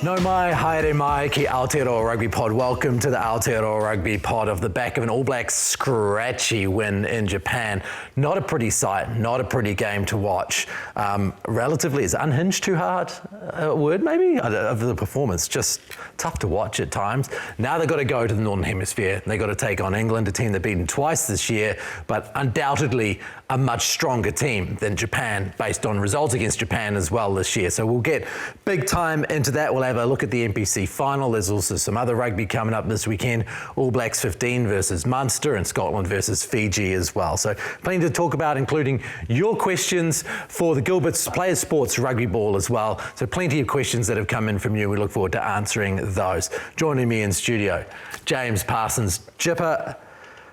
No mai, haere mai ki Aotearoa Rugby Pod. Welcome to the Aotearoa Rugby Pod of the back of an All Blacks scratchy win in Japan. Not a pretty sight, not a pretty game to watch. Relatively, is unhinged too hard a word maybe? Of the performance, just tough to watch at times. Now they've got to go to the Northern Hemisphere. They've got to take on England, a team they've beaten twice this year, but undoubtedly a much stronger team than Japan based on results against Japan as well this year. So we'll get big time into that. We'll have a look at the NPC final. There's also some other rugby coming up this weekend. All Blacks 15 versus Munster and Scotland versus Fiji as well. So plenty to talk about, including your questions for the Gilbert's Players Sports Rugby Ball as well. So plenty of questions that have come in from you. We look forward to answering those. Joining me in studio, James Parsons, JIPPA.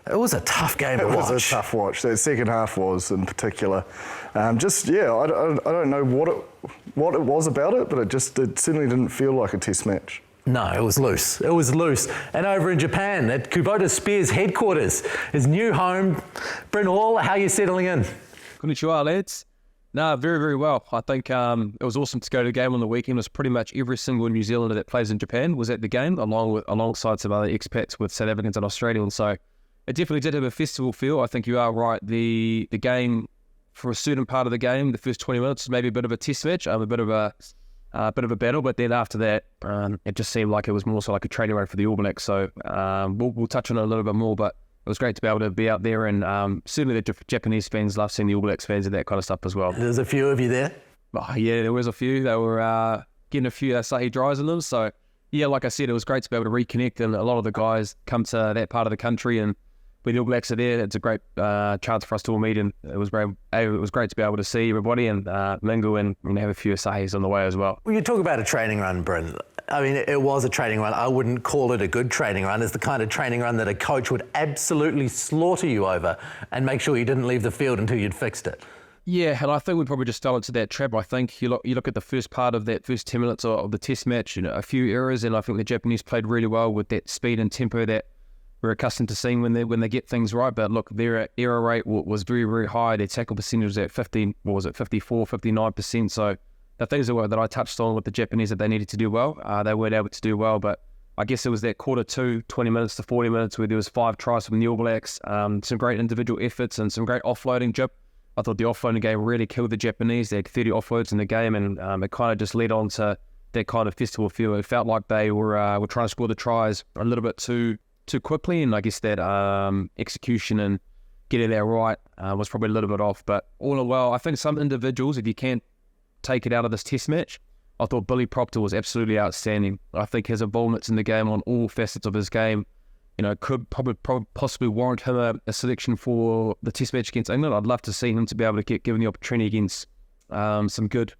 It was a tough game to watch. It was a tough watch. The second half was, in particular. I don't know what it was about it, but it certainly didn't feel like a test match. No, it was loose. It was loose. And over in Japan, at Kubota Spears headquarters, his new home. Bryn Hall, how are you settling in? Konnichiwa, lads. No, very, very well. I think it was awesome to go to the game on the weekend. It was pretty much every single New Zealander that plays in Japan was at the game, alongside some other expats with South Africans and Australians. So it definitely did have a festival feel. I think you are right. The game, for a certain part of the game, the first 20 minutes was maybe a bit of a test match, a bit of a battle. But then after that, it just seemed like it was more so like a training run for the All Blacks. So we'll touch on it a little bit more. But it was great to be able to be out there, and certainly the Japanese fans love seeing the All Blacks fans and that kind of stuff as well. There's a few of you there. Oh, yeah, there was a few. They were getting a few Asahi dries in them. So yeah, like I said, it was great to be able to reconnect, and a lot of the guys come to that part of the country, and when the All Blacks are there, it's a great chance for us to all meet, and it was great to be able to see everybody and mingle and have a few Asahis on the way as well. Well, you talk about a training run, Bryn. I mean, it was a training run. I wouldn't call it a good training run. It's the kind of training run that a coach would absolutely slaughter you over and make sure you didn't leave the field until you'd fixed it. Yeah, and I think we probably just fell into that trap. I think you look at the first part of that first 10 minutes of the test match, a few errors, and I think the Japanese played really well with that speed and tempo that we're accustomed to seeing when they get things right. But look, their error rate was very, very high. Their tackle percentage was at 54, 59%. So the things that I touched on with the Japanese that they needed to do well, they weren't able to do well. But I guess it was that quarter two, 20 minutes to 40 minutes, where there was 5 tries from the All Blacks, some great individual efforts and some great offloading. I thought the offloading game really killed the Japanese. They had 30 offloads in the game, and it kind of just led on to that kind of festival feel. It felt like they were trying to score the tries a little bit too quickly, and I guess that execution and getting that right was probably a little bit off. But all in all, I think some individuals, if you can't take it out of this test match, I thought Billy Proctor was absolutely outstanding. I think his involvement in the game on all facets of his game, could probably possibly warrant him a selection for the test match against England. I'd love to see him to be able to get given the opportunity against some good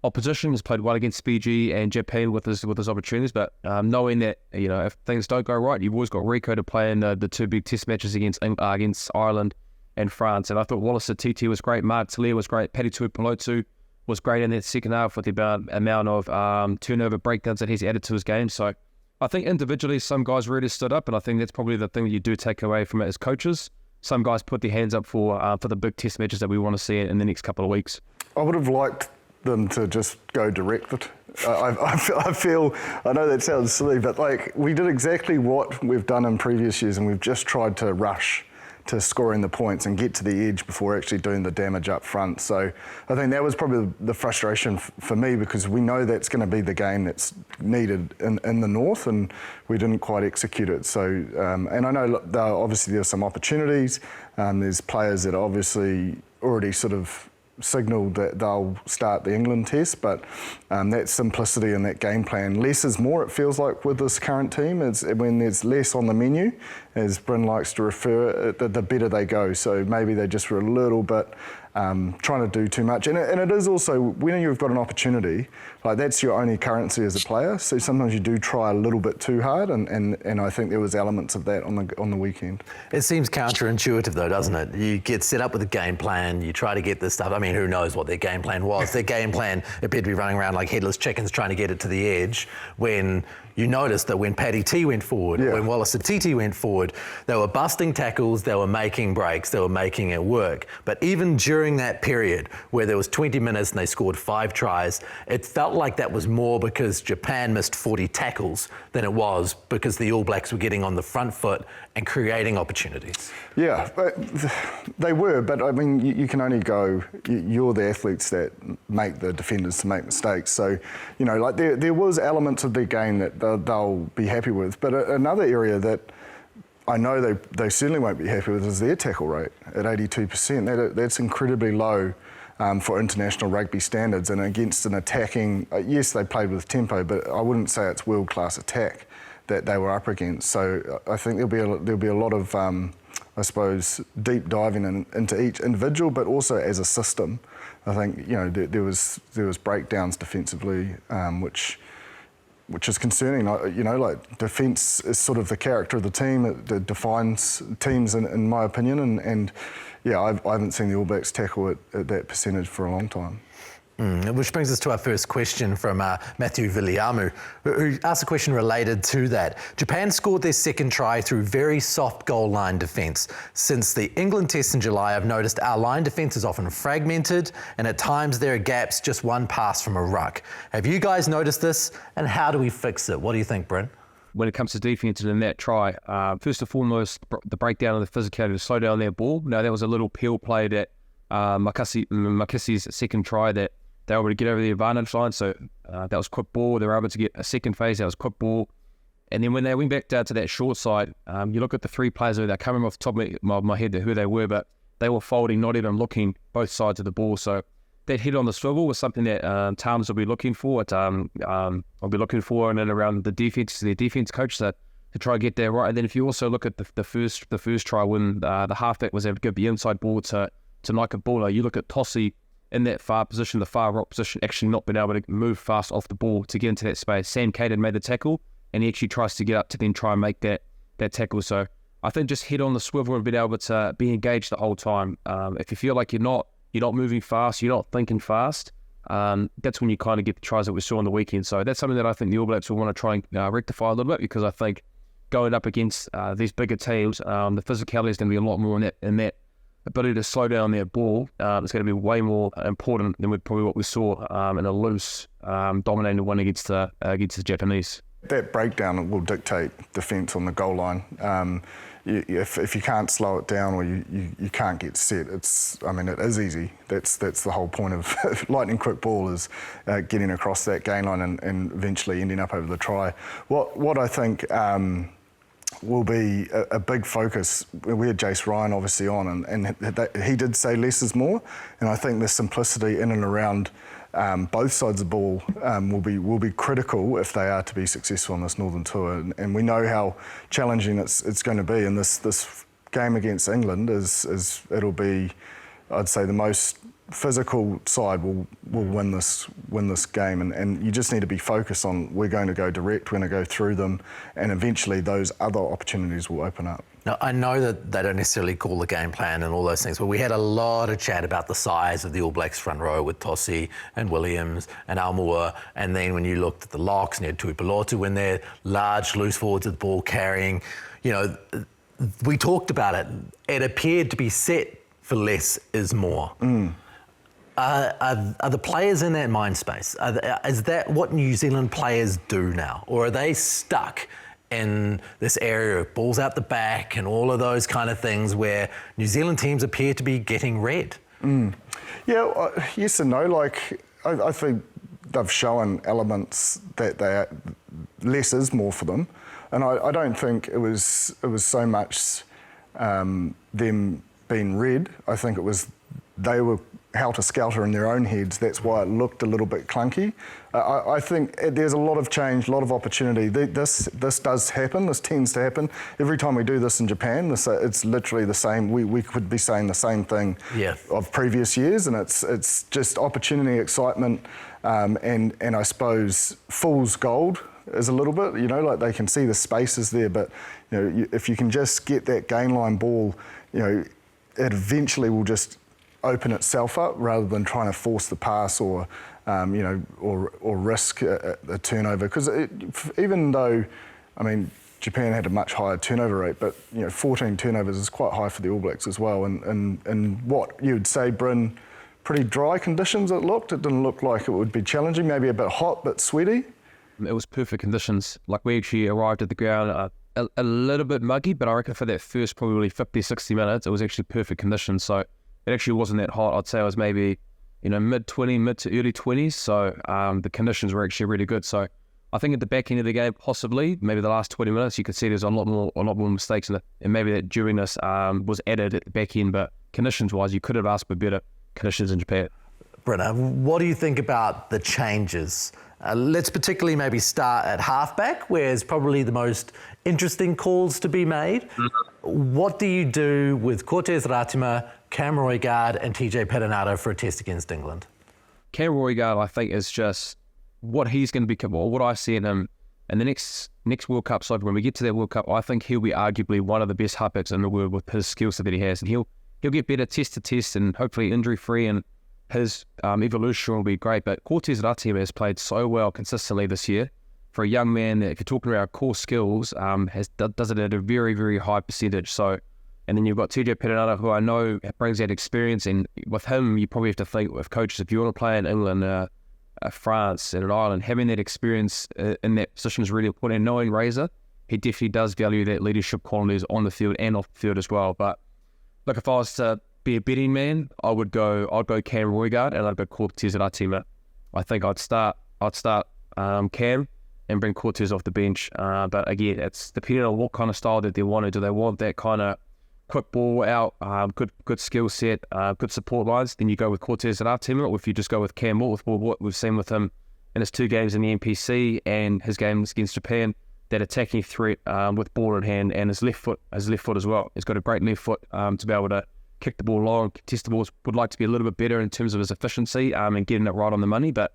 opposition. He's played well against Fiji and Japan with his opportunities, but knowing that if things don't go right, you've always got Rico to play in the 2 big test matches against Ireland and France. And I thought Wallace Atiti was great, Mark Talia was great, Paddy Tuipulotu was great in that second half with the amount of turnover breakdowns that he's added to his game. So I think individually some guys really stood up, and I think that's probably the thing that you do take away from it as coaches. Some guys put their hands up for the big test matches that we want to see in the next couple of weeks. I would have liked them to just go direct. I feel, I know that sounds silly, but we did exactly what we've done in previous years, and we've just tried to rush to scoring the points and get to the edge before actually doing the damage up front. So I think that was probably the frustration for me, because we know that's going to be the game that's needed in the north, and we didn't quite execute it. So, and I know obviously there's some opportunities. There's players that obviously already sort of signalled that they'll start the England test, but that simplicity in that game plan, less is more, it feels like, with this current team. Is when there's less on the menu, as Bryn likes to refer, the better they go. So maybe they just were a little bit trying to do too much. And it is also, when you've got an opportunity, that's your only currency as a player. So sometimes you do try a little bit too hard, and I think there was elements of that on the weekend. It seems counterintuitive though, doesn't it? You get set up with a game plan, you try to get this stuff. I mean, who knows what their game plan was? Their game plan appeared to be running around like headless chickens trying to get it to the edge, when you noticed that when Paddy T went forward, when Wallace Atiti went forward, forward, they were busting tackles, they were making breaks, they were making it work. But even during that period where there was 20 minutes and they scored 5 tries, it felt like that was more because Japan missed 40 tackles than it was because the All Blacks were getting on the front foot and creating opportunities. Yeah, but they were, but I mean, you can only go, you're the athletes that make the defenders to make mistakes. So, you know, like there was elements of their game that they'll be happy with. But another area that I know they certainly won't be happy with is their tackle rate at 82%. That's incredibly low for international rugby standards, and against an attacking, yes, they played with tempo, but I wouldn't say it's world-class attack that they were up against. So I think there'll be a lot of, I suppose, deep diving into each individual, but also as a system. I think, you know, there was breakdowns defensively, which is concerning. You know, like defence is sort of the character of the team. It defines teams, in my opinion. And yeah, I haven't seen the All Blacks tackle at that percentage for a long time. Which brings us to our first question from Matthew Viliamu, who asked a question related to that. Japan scored their second try through very soft goal line defence. Since the England test in July, I've noticed our line defence is often fragmented, and at times there are gaps, just one pass from a ruck. Have you guys noticed this, and how do we fix it? What do you think, Bryn? When it comes to defence and in that try, first and foremost, the breakdown of the physicality to slow down their ball. Now, that was a little peel play that Makasi's second try that they were able to get over the advantage line, so that was quick ball. They were able to get a second phase, that was quick ball. And then when they went back down to that short side, you look at the 3 players over there, I can't remember off the top of my head who they were, but they were folding, not even looking both sides of the ball. So that head on the swivel was something that Tams will be looking for. I'll be looking for in and around the defence, their defence coach, to try to get that right. And then if you also look at the first try when the halfback was able to give the inside ball to Naika Bula, you look at Tossi in that far position, the far rock position, actually not being able to move fast off the ball to get into that space. Sam Caden made the tackle, and he actually tries to get up to then try and make that tackle. So I think just head on the swivel and being able to be engaged the whole time. If you feel like you're not moving fast, you're not thinking fast, that's when you kind of get the tries that we saw on the weekend. So that's something that I think the All Blacks will want to try and rectify a little bit, because I think going up against these bigger teams, the physicality is going to be a lot more in that ability to slow down their ball. It's going to be way more important than what we saw in a loose, dominating one against the Japanese. That breakdown will dictate defence on the goal line. If you can't slow it down or you can't get set, it is easy. That's the whole point of lightning quick ball, is getting across that gain line and eventually ending up over the try. What I think will be a big focus. We had Jace Ryan obviously on, and he did say less is more, and I think the simplicity in and around both sides of the ball will be critical if they are to be successful on this Northern Tour. And we know how challenging it's going to be. And this game against England it'll be, I'd say, the most physical side will win this game, and you just need to be focused on, we're going to go direct, we're going to go through them, and eventually those other opportunities will open up. Now, I know that they don't necessarily call the game plan and all those things, but we had a lot of chat about the size of the All Blacks front row with Tossi and Williams and Almua, and then when you looked at the locks and you had Tuipulotu when they're large, loose forwards with the ball carrying, you know, we talked about it. It appeared to be set for less is more. Are the players in that mind space? Is that what New Zealand players do now? Or are they stuck in this area of balls out the back and all of those kind of things where New Zealand teams appear to be getting read? Yeah, yes and no. Like, I think they've shown elements that less is more for them. And I don't think it was so much them being read. I think it was they were helter-skelter in their own heads. That's why it looked a little bit clunky. I think there's a lot of change, a lot of opportunity. This does happen. This tends to happen. Every time we do this in Japan, it's literally the same. We could be saying the same thing of previous years, and it's just opportunity, excitement, and I suppose fool's gold is a little bit, you know, like they can see the spaces there, but you know, if you can just get that gain line ball, you know, it eventually will just open itself up rather than trying to force the pass or you know, or risk a turnover. Because even though, I mean, Japan had a much higher turnover rate, but 14 turnovers is quite high for the All Blacks as well. And what you would say, Bryn, pretty dry conditions it looked. It didn't look like it would be challenging, maybe a bit hot, but sweaty. It was perfect conditions. Like, we actually arrived at the ground a little bit muggy, but I reckon for that first probably 50, 60 minutes, it was actually perfect conditions. So it actually wasn't that hot. I'd say it was maybe, mid to early 20s. So the conditions were actually really good. So I think at the back end of the game, possibly, maybe the last 20 minutes, you could see there's a lot more mistakes in it. And maybe that during this was added at the back end. But conditions-wise, you could have asked for better conditions in Japan. Brenna, what do you think about the changes? Let's particularly maybe start at halfback, where it's probably the most interesting calls to be made. Mm-hmm. What do you do with Cortez Ratima, Cam Roigard and TJ Pettinato for a test against England? Cam Roigard, I think, is just what he's going to become, or what I see in him in the next World Cup side. When we get to that World Cup, I think he'll be arguably one of the best halfbacks in the world with his skill set that he has. And he'll get better test to test and hopefully injury-free, and his evolution will be great. But Cortez Ratima has played so well consistently this year. For a young man that, if you're talking about core skills, does it at a very, very high percentage. So, and then you've got TJ Pettinato, who I know brings that experience. And with him, you probably have to think with coaches, if you want to play in England, France, and Ireland, having that experience in that position is really important. And knowing Razor, he definitely does value that leadership qualities on the field and off the field as well. But look, if I was to be a betting man, I'd go Cam Roigard and I'd go Cortez Ratima. I think I'd start Cam and bring Cortez off the bench. But again, it's depending on what kind of style that they want. Do they want that kind of quick ball out, good skill set, good support lines? Then you go with Cortez Ratima. Or if you just go with Cam Moore, with what we've seen with him in his 2 games in the NPC and his games against Japan, that attacking threat with ball in hand, and his left foot as well. He's got a great left foot to be able to kick the ball long, contest the balls. Would like to be a little bit better in terms of his efficiency and getting it right on the money. But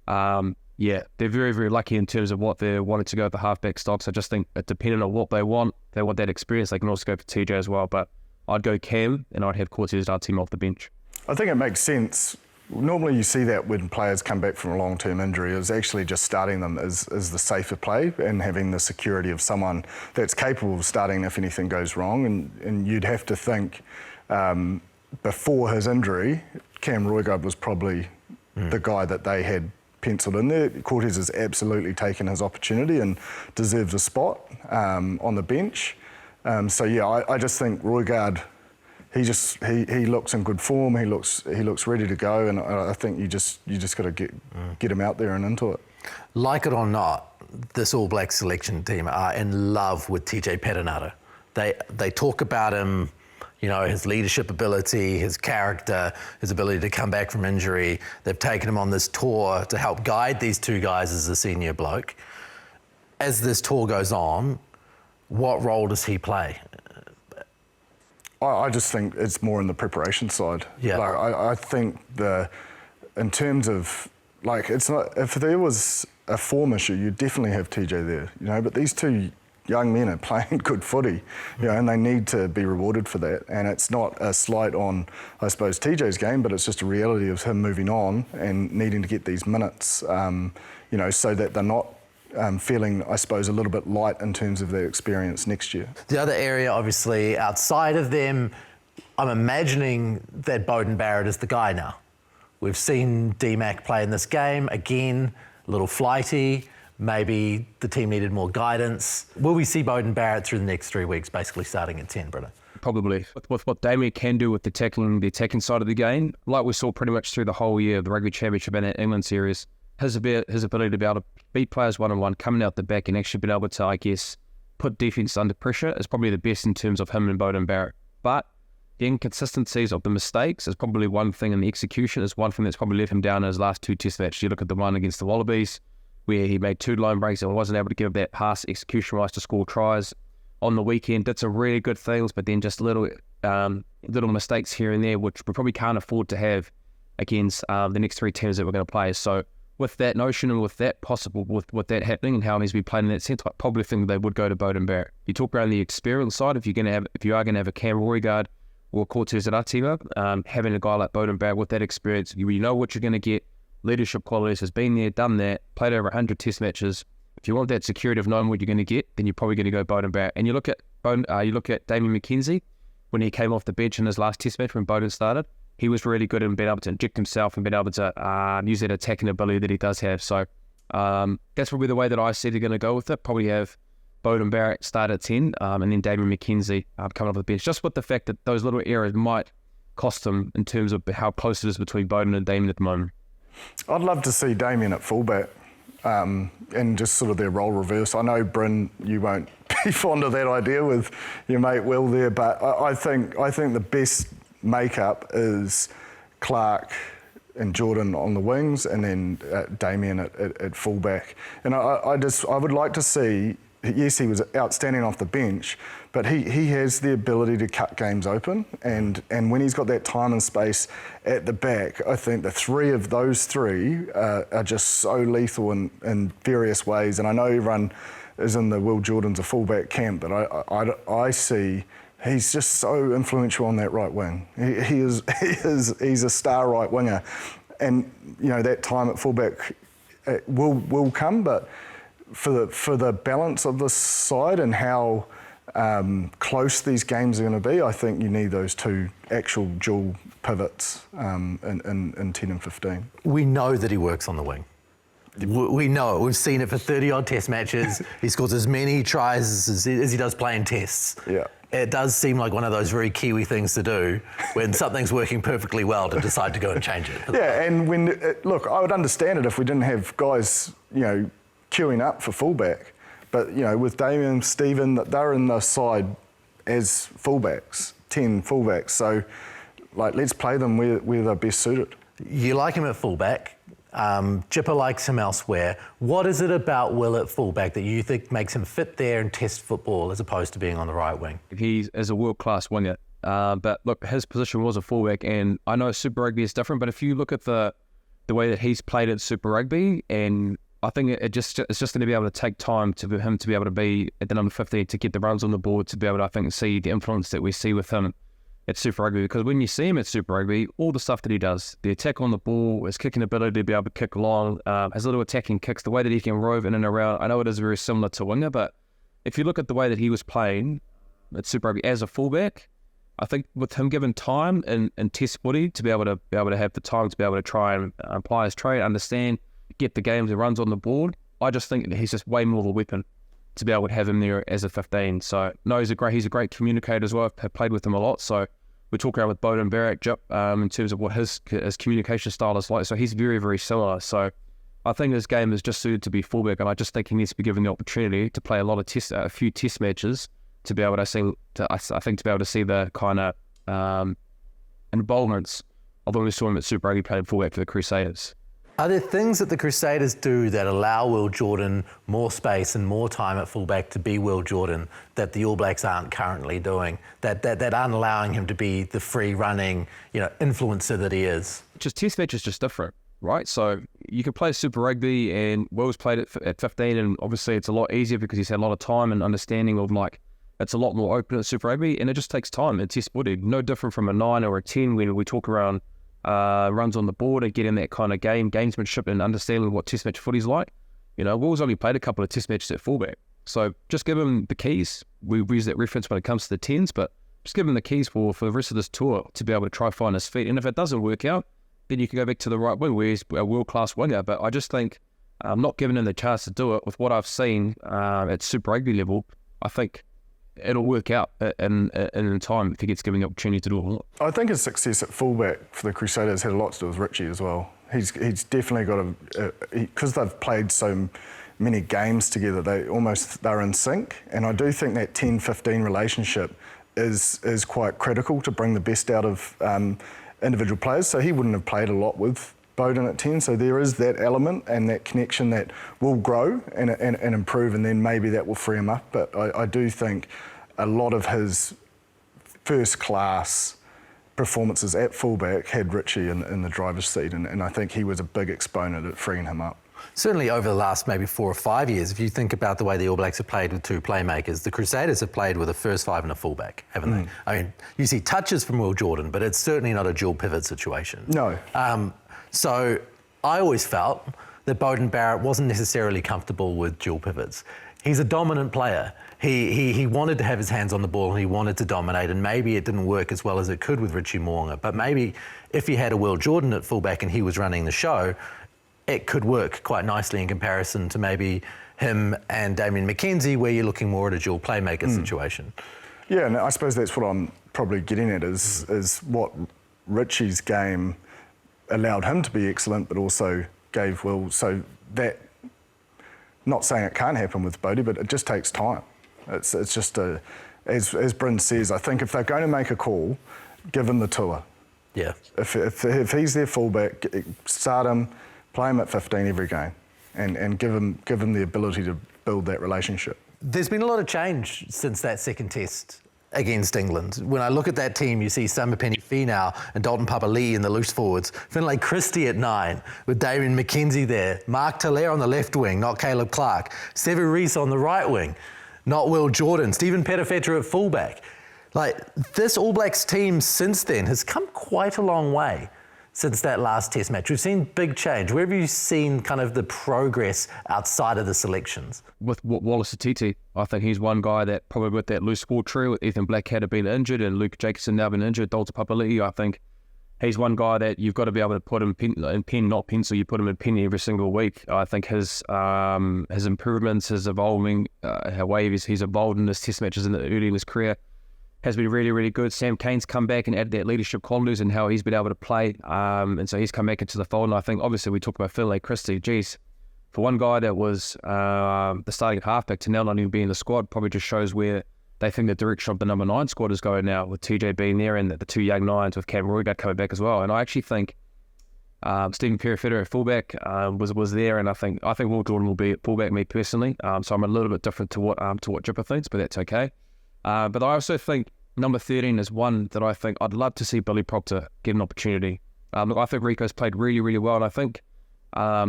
they're very, very lucky in terms of what they're wanting to go with the halfback stock. So I just think it depending on what they want that experience. They can also go for TJ as well. But I'd go Cam and I'd have Cortez Ratima off the bench. I think it makes sense. Normally you see that when players come back from a long-term injury, is actually just starting them is the safer play and having the security of someone that's capable of starting if anything goes wrong. And you'd have to think before his injury, Cam Roigard was probably the guy that they had penciled in there. Cortez has absolutely taken his opportunity and deserves a spot on the bench. I just think Roigard, he looks in good form. He looks ready to go, and I think you just got to get him out there and into it. Like it or not, this All Black selection team are in love with TJ Pettinato. They talk about him, his leadership ability, his character, his ability to come back from injury. They've taken him on this tour to help guide these 2 guys as a senior bloke. As this tour goes on, what role does he play? I just think it's more in the preparation side. Yeah. I think in terms of, it's not, if there was a form issue, you'd definitely have TJ there, but these 2 young men are playing good footy, and they need to be rewarded for that. And it's not a slight on, I suppose, TJ's game, but it's just a reality of him moving on and needing to get these minutes, so that they're not feeling, I suppose, a little bit light in terms of their experience next year. The other area, obviously, outside of them, I'm imagining that Beauden Barrett is the guy now. We've seen D-Mac play in this game, again, a little flighty. Maybe the team needed more guidance. Will we see Beauden Barrett through the next 3 weeks, basically starting at 10, Britta? Probably. With what Damien can do with the attacking side of the game, like we saw pretty much through the whole year of the Rugby Championship and England series, his ability to be able to beat players one-on-one, coming out the back and actually being able to, I guess, put defence under pressure is probably the best in terms of him and Beauden Barrett. But the inconsistencies of the mistakes is probably one thing, and the execution is one thing that's probably let him down in his last 2 test matches. You look at the one against the Wallabies, where he made 2 line breaks and wasn't able to give that pass execution-wise to score tries. On the weekend, did some really good things, but then just little mistakes here and there, which we probably can't afford to have against the next 3 teams that we're going to play. So with that notion and with that possible, with that happening and how he's been playing in that sense, I probably think they would go to Beauden Barrett. You talk around the experience side, if you are going to have a Cam Roigard or Cortez Ratima, having a guy like Beauden Barrett with that experience, you know what you're going to get. Leadership qualities, has been there, done that, played over 100 test matches, If you want that security of knowing what you're going to get, then you're probably going to go Beauden Barrett. And you look at Damien McKenzie when he came off the bench in his last Test match when Beauden started. He was really good in being able to inject himself and being able to use that attacking ability that he does have. So that's probably the way that I see they're going to go with it. Probably have Beauden Barrett start at 10 and then Damien McKenzie coming off the bench. Just with the fact that those little errors might cost them in terms of how close it is between Beauden and Damien at the moment. I'd love to see Damien at fullback and just sort of their role reverse. I know, Bryn, you won't be fond of that idea with your mate Will there, but I think the best makeup is Clark and Jordan on the wings and then Damien at fullback. And I would like to see, yes, he was outstanding off the bench, but he has the ability to cut games open. And when he's got that time and space at the back, I think the three of those three are just so lethal in various ways. And I know everyone is in the Will Jordan's a fullback camp, but I see he's just so influential on that right wing. He's a star right winger. And, you know, that time at fullback will come, but for the balance of the side and how close these games are going to be, I think you need those two actual dual pivots in 10 and 15. We know that he works on the wing. We know it. We've seen it for 30-odd Test matches. He scores as many tries as he does playing tests. Yeah. It does seem like one of those very Kiwi things to do when something's working perfectly well to decide to go and change it. Yeah, and look, I would understand it if we didn't have guys, you know, queuing up for fullback. But, you know, with Damien, Stephen, they're in the side as fullbacks, 10 fullbacks. So, like, let's play them where they're best suited. You like him at fullback. JIPPA likes him elsewhere. What is it about Will at fullback that you think makes him fit there and test football as opposed to being on the right wing? He is a world-class winger. But look, his position was a fullback, and I know Super Rugby is different, but if you look at the way that he's played at Super Rugby, and I think it's just going to be able to take time for him to be able to be at the number 15, to get the runs on the board, to be able to, I think, see the influence that we see with him at Super Rugby. Because when you see him at Super Rugby, all the stuff that he does, the attack on the ball, his kicking ability to be able to kick long, his little attacking kicks, the way that he can rove in and around, I know it is very similar to winger, but if you look at the way that he was playing at Super Rugby as a fullback, I think with him given time and test footy to be able to have the time to be able to try and apply his trade, understand, get the games and runs on the board, I just think that he's just way more of a weapon to be able to have him there as a 15. So no, he's a great communicator as well. I've played with him a lot. So we talk around with Beauden Barrett in terms of what his communication style is like. So he's very, very similar. So I think his game is just suited to be fullback, and I just think he needs to be given the opportunity to play a few test matches to be able to see, to be able to see the kind of involvements of when we saw him at Super Rugby playing fullback for the Crusaders. Are there things that the Crusaders do that allow Will Jordan more space and more time at fullback to be Will Jordan that the All Blacks aren't currently doing, that aren't allowing him to be the free-running, influencer that he is? Just test match is just different, right? So you can play Super Rugby, and Will's played it at 15, and obviously it's a lot easier because he's had a lot of time and understanding of, like, it's a lot more open at Super Rugby, and it just takes time in test footy. No different from a 9 or a 10 when we talk around runs on the board and getting that kind of gamesmanship and understanding what test match footy's like. Will's only played a couple of test matches at fullback. So just give him the keys. We use that reference when it comes to the 10s, but just give him the keys for the rest of this tour to be able to try find his feet. And if it doesn't work out, then you can go back to the right wing where he's a world-class winger. But I just think not giving him the chance to do it with what I've seen at Super Rugby level, I think it'll work out in time if he gets given the opportunity to do it. I think his success at fullback for the Crusaders had a lot to do with Richie as well. He's definitely got because they've played so many games together, they're in sync, and I do think that 10-15 relationship is quite critical to bring the best out of individual players. So he wouldn't have played a lot with Beauden at 10, so there is that element and that connection that will grow and improve, and then maybe that will free him up. But I do think a lot of his first-class performances at fullback had Richie in the driver's seat, and I think he was a big exponent at freeing him up. Certainly over the last maybe 4 or 5 years, if you think about the way the All Blacks have played with two playmakers, the Crusaders have played with a first 5 and a fullback, haven't they? I mean, you see touches from Will Jordan, but it's certainly not a dual pivot situation. No. So I always felt that Beauden Barrett wasn't necessarily comfortable with dual pivots. He's a dominant player. He wanted to have his hands on the ball and he wanted to dominate, and maybe it didn't work as well as it could with Richie Mo'unga. But maybe if he had a Will Jordan at fullback and he was running the show, it could work quite nicely in comparison to maybe him and Damian McKenzie, where you're looking more at a dual playmaker situation. Yeah, and I suppose that's what I'm probably getting at is what Richie's game allowed him to be excellent, but also gave Will. So that, not saying it can't happen with Bodie, but it just takes time. It's just as Bryn says, I think if they're going to make a call, give him the tour. Yeah. If he's their fullback, start him, play him at 15 every game, and give him the ability to build that relationship. There's been a lot of change since that second test against England. When I look at that team, you see Samipeni Finau and Dalton Papali'i in the loose forwards, Finlay Christie at 9, with Damian McKenzie there, Mark Thaler on the left wing, not Caleb Clark, Sevu Reece on the right wing, not Will Jordan, Stephen Pettifetra at fullback. Like, this All Blacks team since then has come quite a long way since that last test match. We've seen big change. Where have you seen kind of the progress outside of the selections? With Wallace Atiti, I think he's one guy that probably with that loose forward trio, with Ethan Blackadder been injured and Luke Jacobson now been injured, Dalton Papali'i, I think he's one guy that you've got to be able to put him in pen, not pencil. You put him in pen every single week. I think his improvements, his evolving, how way he's evolved in his test matches early in his career has been really, really good. Sam Cane's come back and added that leadership qualities and how he's been able to play. And so he's come back into the fold. And I think, obviously, we talk about Finlay Christie. Geez, for one guy that was the starting halfback to now not even be in the squad, probably just shows where they think the direction of the number 9 squad is going now, with TJ being there and the 2 young 9s with Cam Roygaard coming back as well. And I actually think Stephen Perifetta at fullback was there, and I think Will Jordan will be at fullback, me personally. So I'm a little bit different to what JIPPA thinks, but that's okay. But I also think number 13 is one that I think I'd love to see Billy Proctor get an opportunity. Look, I think Rico's played really, really well, and I think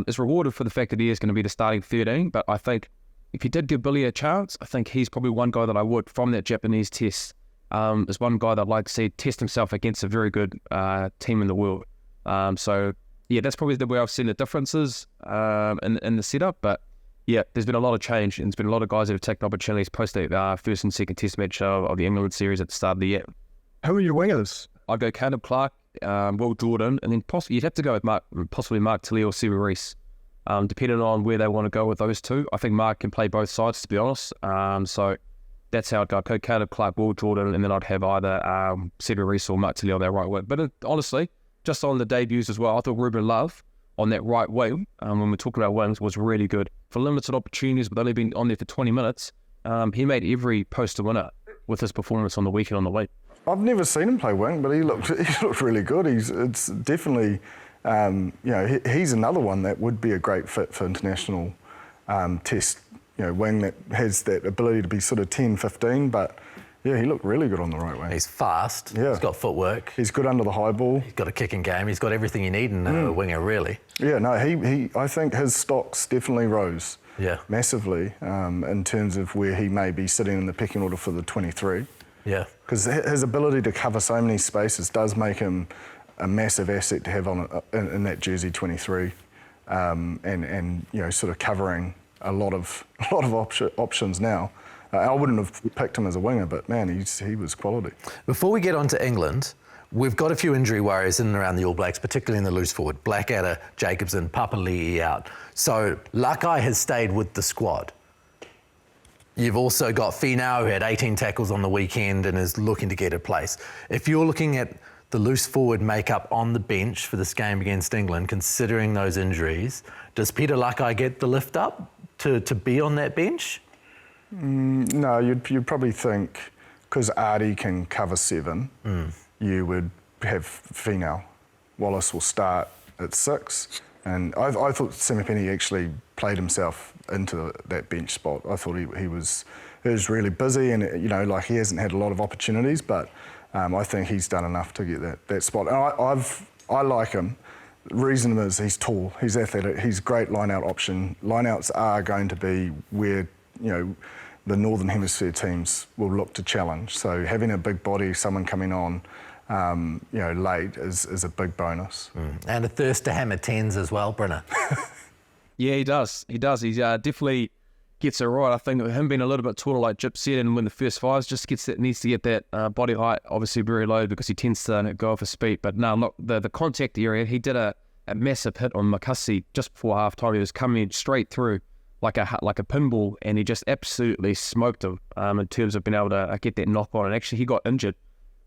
is rewarded for the fact that he is going to be the starting 13. But I think if you did give Billy a chance, I think he's probably one guy that I would, from that Japanese test, is one guy that I'd like to see test himself against a very good team in the world. So, yeah, that's probably the way I've seen the differences in the setup. But yeah, there's been a lot of change, and there's been a lot of guys that have taken opportunities post the first and second test match of the England series at the start of the year. Who are your wingers? I'd go Caleb Clark, Will Jordan, and then possibly you'd have to go with Mark Thaler or Sevu Reece, depending on where they want to go with those two. I think Mark can play both sides, to be honest. So that's how I'd go. Caleb Clark, Will Jordan, and then I'd have either Sevu Reece or Mark Thaler on that right wing. But honestly, just on the debuts as well, I thought Ruben Love on that right wing, when we're talking about wings, was really good. For limited opportunities, but only been on there for 20 minutes, he made every poster winner with his performance on the weekend on the wing. I've never seen him play wing, but he looked really good. It's definitely, he's another one that would be a great fit for international test, wing that has that ability to be sort of 10, 15, but yeah, he looked really good on the right wing. He's fast, yeah. He's got footwork. He's good under the high ball. He's got a kicking game. He's got everything you need in a winger, really. Yeah, no, I think his stocks definitely rose massively in terms of where he may be sitting in the pecking order for the 23. Yeah. Because his ability to cover so many spaces does make him a massive asset to have on in that jersey 23, and sort of covering a lot of options now. I wouldn't have picked him as a winger, but man, he was quality. Before we get on to England, we've got a few injury worries in and around the All Blacks, particularly in the loose forward. Blackadder, Jacobson, Papali'i out. So LAKAI has stayed with the squad. You've also got Finau, who had 18 tackles on the weekend and is looking to get a place. If you're looking at the loose forward makeup on the bench for this game against England, considering those injuries, does Peter LAKAI get the lift up to be on that bench? No, you'd probably think, because Artie can cover 7, you would have Finau. Wallace will start at 6. And I thought Samipeni actually played himself into that bench spot. I thought he was really busy, and he hasn't had a lot of opportunities, but I think he's done enough to get that spot. And I like him. The reason is he's tall, he's athletic, he's a great line-out option. Line-outs are going to be where the Northern Hemisphere teams will look to challenge. So having a big body, someone coming on late is a big bonus. And a thirst to hammer 10s as well, Brenner. Yeah, he does. He definitely gets it right. I think him being a little bit taller, like Jip said, and when the first fives, just needs to get that body height obviously very low because he tends to go off his speed. But no, look, the contact area, he did a massive hit on Makasi just before half time. He was coming straight through like a pinball, and he just absolutely smoked him in terms of being able to get that knock on. And actually, he got injured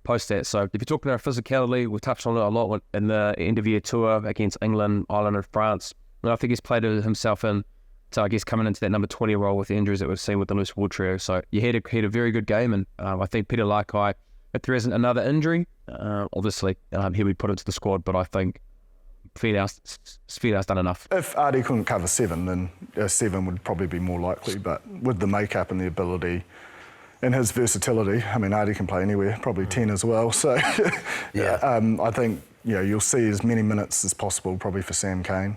post that. So if you're talking about physicality, we touched on it a lot in the end of year tour against England, Ireland, and France. And I think he's played himself in. So I guess coming into that number 20 role with the injuries that we've seen with the loose ball trio. So he had a very good game, and I think Peter LAKAI, if there isn't another injury, obviously he'll be put into the squad. But I think FINAU's done enough. If Artie couldn't cover 7, then 7 would probably be more likely. But with the makeup and the ability and his versatility, I mean, Artie can play anywhere, probably 10 as well. So I think you'll see as many minutes as possible probably for Sam Cane.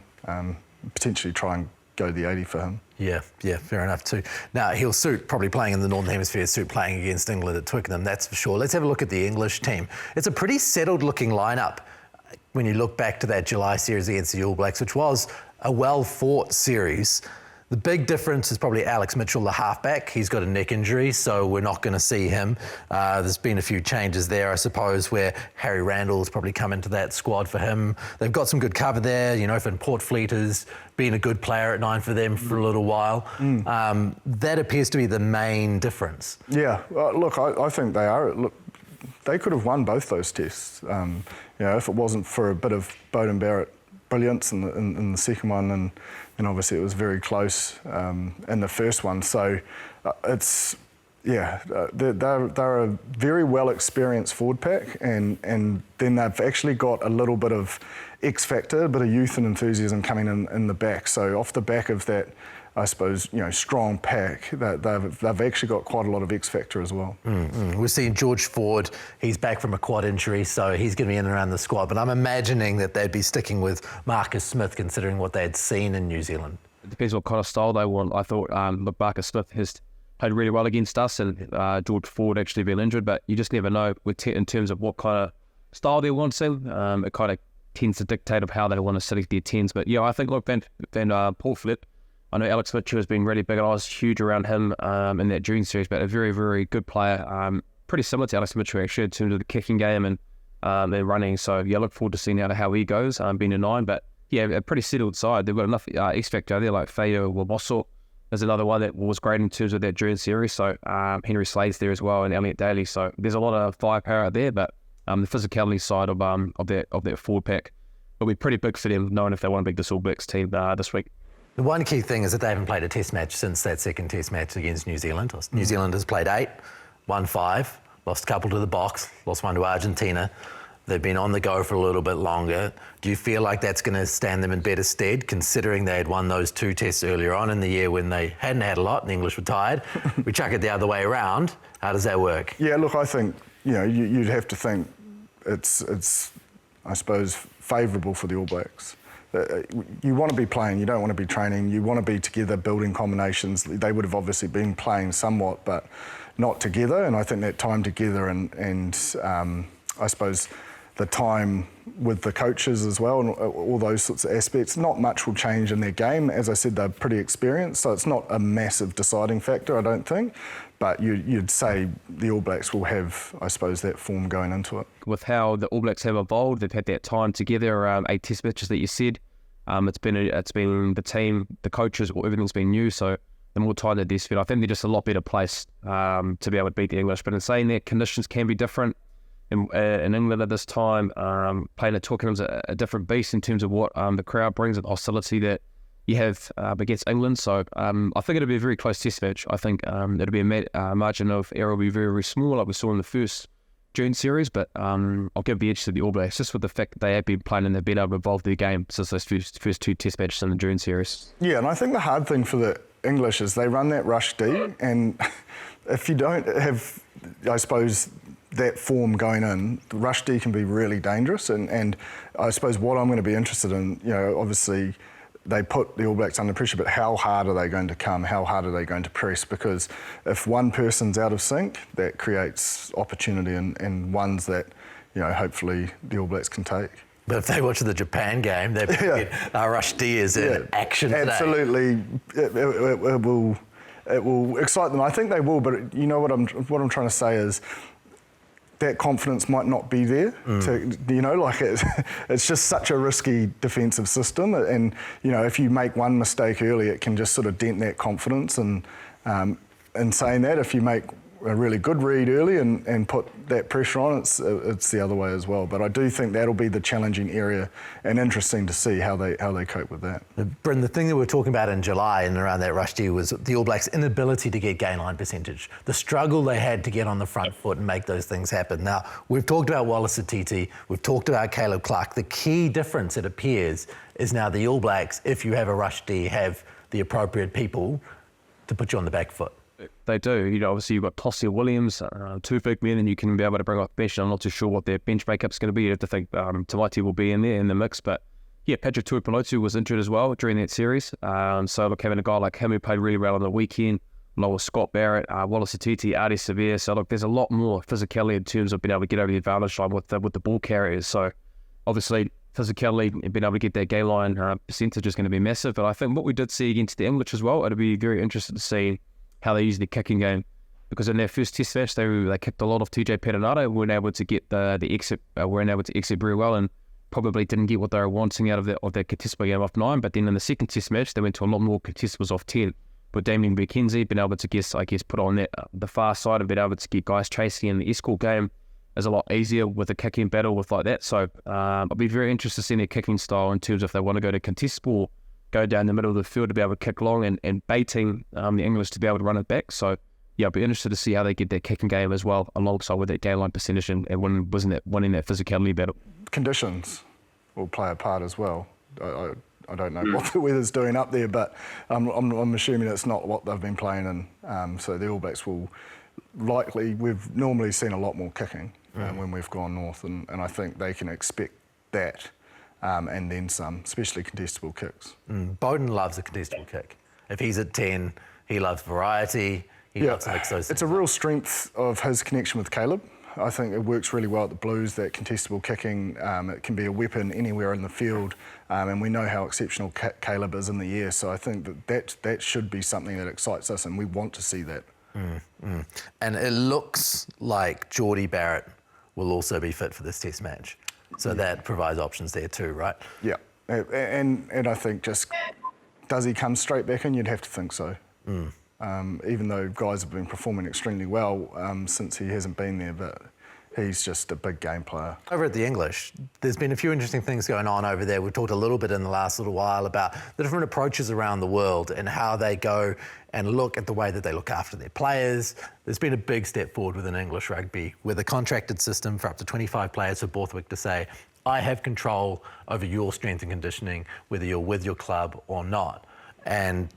Potentially try and go the 80 for him. Yeah, fair enough too. Now, he'll suit probably playing in the Northern Hemisphere, suit playing against England at Twickenham, that's for sure. Let's have a look at the English team. It's a pretty settled looking lineup when you look back to that July series against the All Blacks, which was a well-fought series. The big difference is probably Alex Mitchell, the halfback. He's got a neck injury, so we're not going to see him. There's been a few changes there, I suppose, where Harry Randall's probably come into that squad for him. They've got some good cover there. Finn Portfleet has been a good player at 9 for them for a little while. That appears to be the main difference. Yeah, look, I think they are. Look, they could have won both those tests. If it wasn't for a bit of Beauden Barrett brilliance in the second one, and obviously it was very close in the first one. So they're a very well experienced forward pack, and then they've actually got a little bit of X factor, a bit of youth and enthusiasm coming in the back. So off the back of that, I suppose, strong pack, they've actually got quite a lot of X factor as well. We're seeing George Ford, he's back from a quad injury, so he's going to be in and around the squad. But I'm imagining that they'd be sticking with Marcus Smith, considering what they had seen in New Zealand. It depends what kind of style they want. I thought Marcus Smith has played really well against us, and George Ford actually been injured, but you just never know in terms of what kind of style they want to. It kind of tends to dictate of how they want to select their 10s. But I think, look, Van Portfleet, I know Alex Mitchell has been really big, and I was huge around him in that June series, but a very, very good player. Pretty similar to Alex Mitchell, actually, in terms of the kicking game and running. So, look forward to seeing how he goes, being a 9. But, a pretty settled side. They've got enough X-Factor there, like Feo Wamoso is another one that was great in terms of that June series. So, Henry Slade's there as well, and Elliot Daly. So, there's a lot of firepower out there, but the physicality side of that forward pack will be pretty big for them, knowing if they want to beat this All Blacks team this week. The one key thing is that they haven't played a test match since that second test match against New Zealand. New Zealand has played 8, won 5, lost a couple to the Box, lost 1 to Argentina. They've been on the go for a little bit longer. Do you feel like that's going to stand them in better stead, considering they had won those 2 tests earlier on in the year when they hadn't had a lot and the English were tired? We chuck it the other way around. How does that work? Yeah, look, I think, you'd have to think it's I suppose, favourable for the All Blacks. You want to be playing, you don't want to be training, you want to be together building combinations. They would have obviously been playing somewhat, but not together, and I think that time together and I suppose the time with the coaches as well and all those sorts of aspects, not much will change in their game. As I said, they're pretty experienced, so it's not a massive deciding factor, I don't think, but you'd say the All Blacks will have, I suppose, that form going into it. With how the All Blacks have evolved, they've had that time together, 8 test matches that you said. It's been the team, the coaches, everything's been new, so the more time that they're spent, I think they're just a lot better placed to be able to beat the English. But in saying that, conditions can be different. In England at this time, playing at Twickenham's a different beast in terms of what the crowd brings and the hostility that you have against England. So I think it'll be a very close test match. I think it'll be a margin of error will be very, very small, like we saw in the first June series. But I'll give the edge to the All Blacks just with the fact that they have been playing and they've been able to evolve their game since those first 2 test matches in the June series. Yeah, and I think the hard thing for the English is they run that rush D, and if you don't have, I suppose, that form going in, the rush D can be really dangerous. And I suppose what I'm going to be interested in, obviously they put the All Blacks under pressure, but how hard are they going to come? How hard are they going to press? Because if one person's out of sync, that creates opportunity and ones that, hopefully the All Blacks can take. But if they watch the Japan game, they get Rush D is in action today. Absolutely, it will excite them. I think they will, but you know what I'm trying to say is that confidence might not be there. It's just such a risky defensive system, and if you make one mistake early, it can just sort of dent that confidence. And in saying that, if you make a really good read early and put that pressure on, it's the other way as well. But I do think that'll be the challenging area, and interesting to see how they cope with that. Bryn, the thing that we were talking about in July and around that rush D was the All Blacks' inability to get gain line percentage, the struggle they had to get on the front foot and make those things happen. Now, we've talked about Wallace Atiti, we've talked about Caleb Clark. The key difference, it appears, is now the All Blacks, if you have a rush D, have the appropriate people to put you on the back foot. They do. Obviously you've got Tosia Williams, two big men, and you can be able to bring off the bench. I'm not too sure what their bench makeup's going to be. You have to think Tamaiti will be in there in the mix. But yeah, Patrick Tuipulotu was injured as well during that series. So look, having a guy like him who played really well on the weekend, along with Scott Barrett, Wallace Atiti, Ardie Severe. So look, there's a lot more physicality in terms of being able to get over the advantage line with the ball carriers. So obviously physicality and being able to get that gain line percentage is going to be massive. But I think what we did see against the English as well, it'll be very interesting to see how they use the kicking game, because in their first test match they kicked a lot of TJ Perenara, weren't able to get the exit, weren't able to exit very well, and probably didn't get what they were wanting out of that contestable game off 9. But then in the second test match they went to a lot more contestables off 10, with Damien McKenzie being able to put on that the far side and being able to get guys chasing in the escort game is a lot easier with a kicking battle with like that. So I'll be very interested to see their kicking style in terms of if they want to go to contestable, go down the middle of the field to be able to kick long, and baiting the English to be able to run it back. So yeah, I'll be interested to see how they get that kicking game as well, alongside with that gain line percentage and winning that physicality battle. Conditions will play a part as well. I don't know what the weather's doing up there, but I'm assuming it's not what they've been playing in. So the All Blacks will likely, we've normally seen a lot more kicking when we've gone north, and I think they can expect that. And then some, especially contestable kicks. Beauden loves a contestable kick. If he's at 10, he loves variety. He loves to mix those things. It's a real strength of his connection with Caleb. I think it works really well at the Blues, that contestable kicking. It can be a weapon anywhere in the field, and we know how exceptional Caleb is in the air. So I think that should be something that excites us, and we want to see that. And it looks like Geordie Barrett will also be fit for this test match. So that provides options there too, right? Yeah, and I think just, does he come straight back in? You'd have to think so. Even though guys have been performing extremely well since he hasn't been there, but he's just a big game player. Over at the English, there's been a few interesting things going on over there. We've talked a little bit in the last little while about the different approaches around the world and how they go and look at the way that they look after their players. There's been a big step forward within English rugby with a contracted system for up to 25 players for Borthwick to say, I have control over your strength and conditioning, whether you're with your club or not. And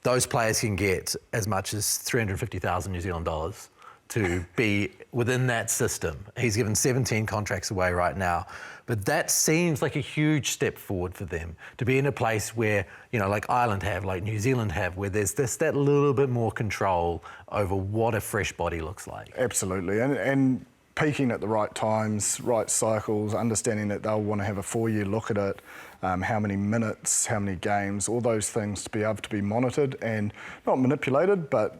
those players can get as much as 350,000 New Zealand dollars to be within that system. He's given 17 contracts away right now. But that seems like a huge step forward for them, to be in a place where, like Ireland have, like New Zealand have, where there's that little bit more control over what a fresh body looks like. Absolutely, and peaking at the right times, right cycles, understanding that they'll want to have a 4-year look at it, how many minutes, how many games, all those things to be able to be monitored and not manipulated, but,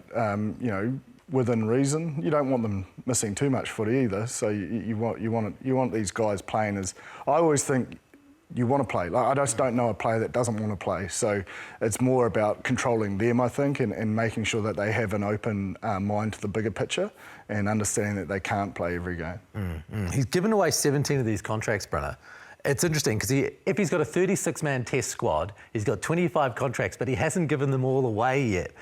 within reason. You don't want them missing too much footy either. So you want these guys playing as, I always think you want to play. Like, I just don't know a player that doesn't want to play. So it's more about controlling them, I think, and making sure that they have an open mind to the bigger picture and understanding that they can't play every game. He's given away 17 of these contracts, Brenner. It's interesting because if he's got a 36-man test squad, he's got 25 contracts, but he hasn't given them all away yet.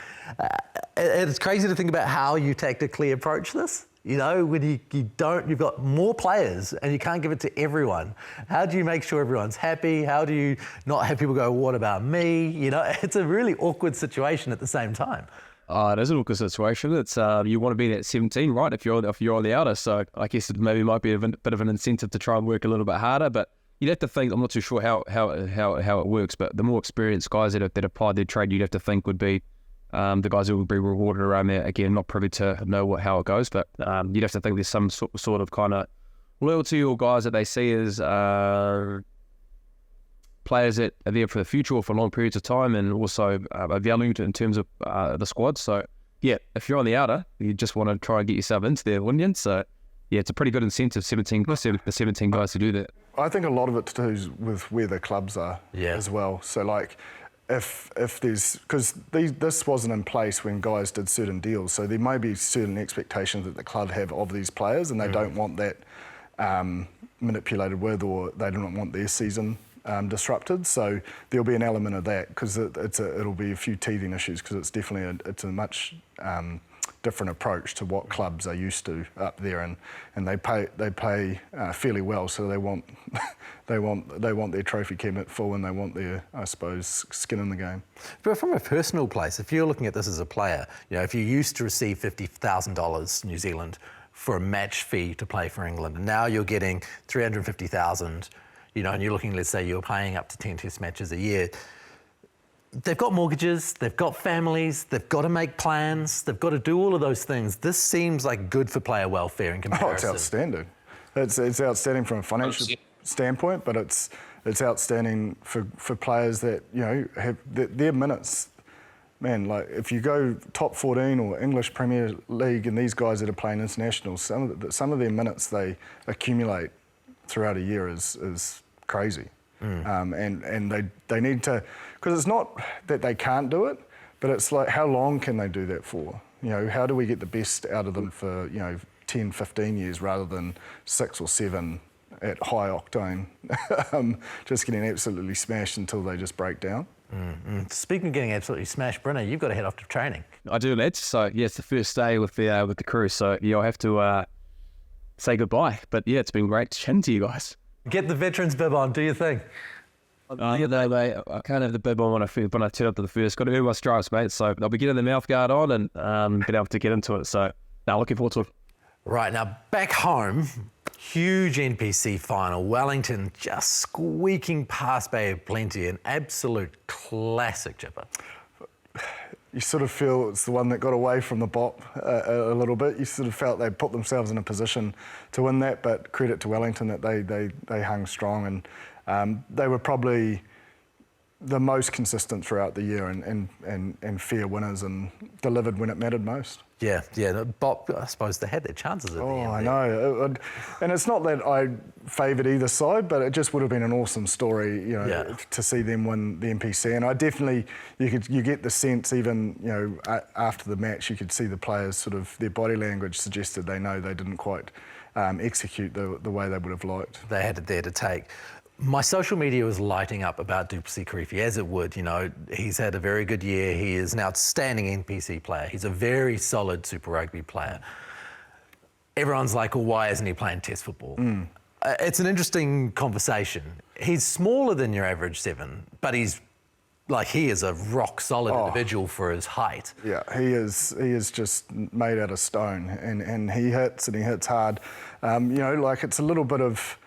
It's crazy to think about how you tactically approach this. When you've got more players and you can't give it to everyone. How do you make sure everyone's happy? How do you not have people go, what about me? It's a really awkward situation at the same time. It is an awkward situation. It's you want to be that 17, right? If you're on the outer, so I guess it maybe might be a bit of an incentive to try and work a little bit harder. But you'd have to think. I'm not too sure how it works, but the more experienced guys that applied their trade, you'd have to think would be the guys who would be rewarded around there. Again, not privy to know how it goes, but you'd have to think there's some sort of kind of loyalty or guys that they see as players that are there for the future or for long periods of time, and also are valued in terms of the squad. So, yeah, if you're on the outer, you just want to try and get yourself into there, wouldn't you? So, yeah, it's a pretty good incentive, the 17 guys to do that. I think a lot of it to do with where the clubs are as well. So, like, if there's, because this wasn't in place when guys did certain deals, so there may be certain expectations that the club have of these players, and they don't want that manipulated with, or they don't want their season disrupted. So there'll be an element of that, because it'll be a few teething issues, because it's definitely it's a much different approach to what clubs are used to up there, and they pay fairly well, so they want they want their trophy cabinet full, and they want their, I suppose, skin in the game. But from a personal place, if you're looking at this as a player, you know, if you used to receive $50,000 New Zealand for a match fee to play for England, and now you're getting $350,000, you know, and you're looking, let's say you're paying up to 10 test matches a year. They've got mortgages, they've got families, they've got to make plans, they've got to do all of those things. This seems like good for player welfare in comparison. Oh, it's outstanding. It's outstanding from a financial standpoint, but it's outstanding for players that, you know, have their minutes. Man, like, if you go top 14 or English Premier League, and these guys that are playing international, some of their minutes they accumulate throughout a year is crazy. And they need to, because it's not that they can't do it, but it's like, how long can they do that for? You know, how do we get the best out of them for, you know, 10, 15 years rather than 6 or 7 at high octane, just getting absolutely smashed until they just break down. Speaking of getting absolutely smashed, Brynner, you've got to head off to training. I do, lads. So, yeah, it's the first day with the crew. So, yeah, I'll have to say goodbye. But, yeah, it's been great chatting to you guys. Get the veterans bib on, do your thing. Yeah, mate, I can't have the bib on when I turn up to the first. Got to earn my stripes, mate. So I'll be getting the mouth guard on and being able to get into it. So now looking forward to it. Right, now back home, huge NPC final. Wellington just squeaking past Bay of Plenty, an absolute classic, Jippa. You sort of feel it's the one that got away from the bop a little bit. You sort of felt they'd put themselves in a position to win that, but credit to Wellington that they hung strong, and they were probably the most consistent throughout the year and fair winners and delivered when it mattered most. Yeah, Bop, I suppose they had their chances at the end. I know. And it's not that I favoured either side, but it just would have been an awesome story, you know, to see them win the NPC. And I definitely, you get the sense even, you know, after the match, you could see the players sort of, their body language suggested they know they didn't quite execute the way they would have liked. They had it there to take. My social media was lighting up about Duplessis KIRIFI, as it would. You know, he's had a very good year. He is an outstanding NPC player. He's a very solid Super Rugby player. Everyone's like, well, why isn't he playing Test football? It's an interesting conversation. He's smaller than your average 7, but he is a rock solid individual for his height. Yeah, he is just made out of stone, and he hits hard. You know, like, it's a little bit of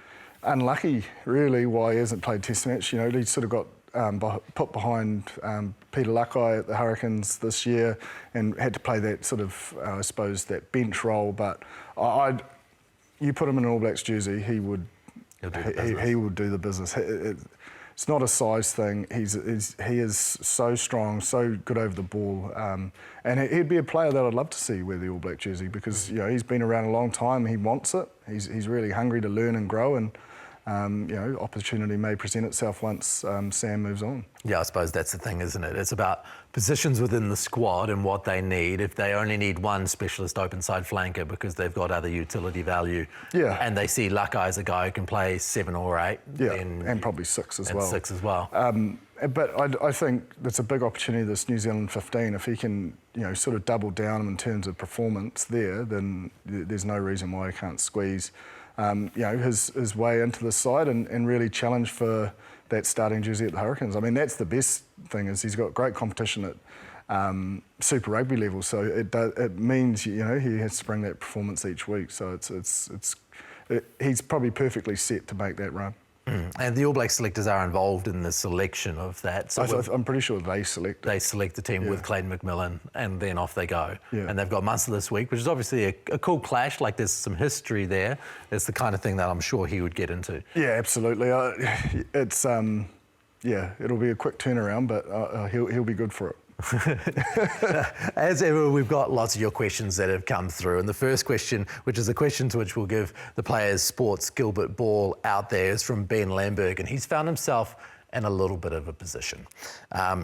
unlucky, really, why he hasn't played Test match. You know, he sort of got put behind Peter LAKAI at the Hurricanes this year and had to play that sort of, I suppose, that bench role. But you put him in an All Blacks jersey, he would do the business. It's not a size thing. He is so strong, so good over the ball, and he'd be a player that I'd love to see wear the All Black jersey, because, you know, he's been around a long time. He wants it. He's really hungry to learn and grow, and you know, opportunity may present itself once Sam moves on. Yeah, I suppose that's the thing, isn't it? It's about positions within the squad and what they need. If they only need one specialist open side flanker because they've got other utility value, and they see LAKAI as a guy who can play 7 or 8, and probably 6 as well. 6 as well. But I think that's a big opportunity, this New Zealand 15. If he can, you know, sort of double down in terms of performance there, then there's no reason why he can't squeeze you know, his way into the side and really challenge for that starting jersey at the Hurricanes. I mean, that's the best thing, is he's got great competition at Super Rugby level, so it means, you know, he has to bring that performance each week. So he's probably perfectly set to make that run. And the All Black selectors are involved in the selection of that. So I'm pretty sure they select the team with Clayton McMillan, and then off they go. And they've got Munster this week, which is obviously a cool clash. Like, there's some history there. It's the kind of thing that I'm sure he would get into. Yeah, absolutely. It's Yeah, it'll be a quick turnaround, but he'll be good for it. As ever, we've got lots of your questions that have come through. And the first question, which is the question to which we'll give the Players Sports Gilbert Ball out there, is from Ben Lamberg. And he's found himself in a little bit of a position.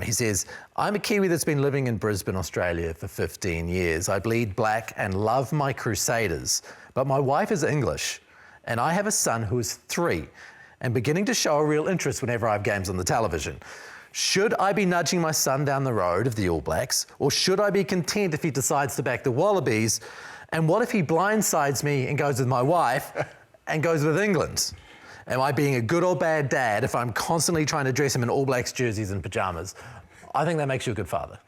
He says, I'm a Kiwi that's been living in Brisbane, Australia for 15 years. I bleed black and love my Crusaders, but my wife is English and I have a son who is 3 and beginning to show a real interest whenever I have games on the television. Should I be nudging my son down the road of the All Blacks, or should I be content if he decides to back the Wallabies? And what if he blindsides me and goes with my wife and goes with England? Am I being a good or bad dad if I'm constantly trying to dress him in All Blacks jerseys and pajamas? I think that makes you a good father.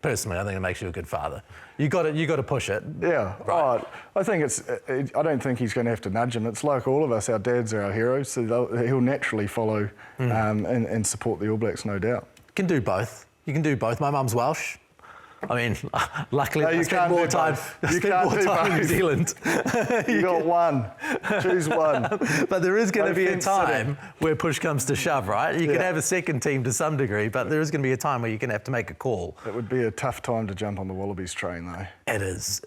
Personally, I think it makes you a good father. You got to push it. Yeah, right. I think I don't think he's going to have to nudge him. It's like all of us. Our dads are our heroes, so he'll naturally follow and support the All Blacks, no doubt. You can do both. You can do both. My mum's Welsh. I mean, luckily I spent more time in New Zealand. You got one. Choose one. But there is going to be a time where push comes to shove, right? You can have a second team to some degree, but there is going to be a time where you're going to have to make a call. It would be a tough time to jump on the Wallabies train, though. It is.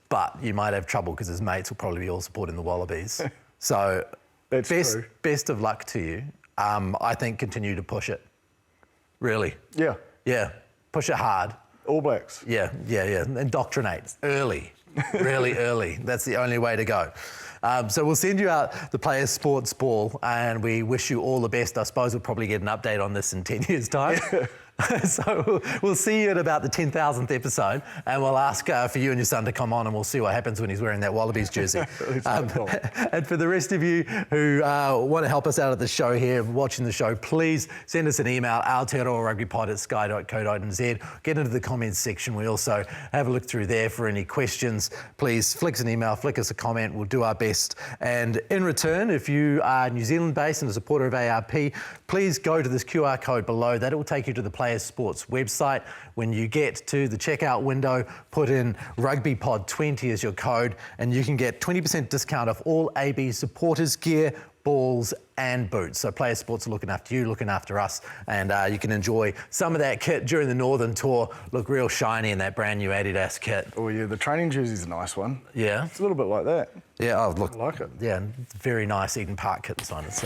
But you might have trouble because his mates will probably be all supporting the Wallabies. So best of luck to you. I think continue to push it. Really. Yeah. Yeah. Push it hard. All Blacks. Yeah. Indoctrinate early, really early. That's the only way to go. So we'll send you out the Players Sports Ball and we wish you all the best. I suppose we'll probably get an update on this in 10 years' time. So we'll see you at about the 10,000th episode and we'll ask for you and your son to come on and we'll see what happens when he's wearing that Wallabies jersey. And for the rest of you who want to help us out at the show here, watching the show, please send us an email, aotearoarugbypod@sky.co.nz. Get into the comments section. We also have a look through there for any questions. Please flick us an email, flick us a comment. We'll do our best. And in return, if you are New Zealand based and a supporter of ARP, please go to this QR code below. That will take you to the Players Sports website. When you get to the checkout window, put in RugbyPod20 as your code and you can get 20% discount off all AB supporters gear, balls and boots. So Players Sports are looking after you, looking after us, and you can enjoy some of that kit during the Northern Tour. Look real shiny in that brand new Adidas kit. Oh yeah, the training jersey's a nice one. Yeah. It's a little bit like that. Yeah, oh, look. I like it. Yeah, very nice Eden Park kit this one. It's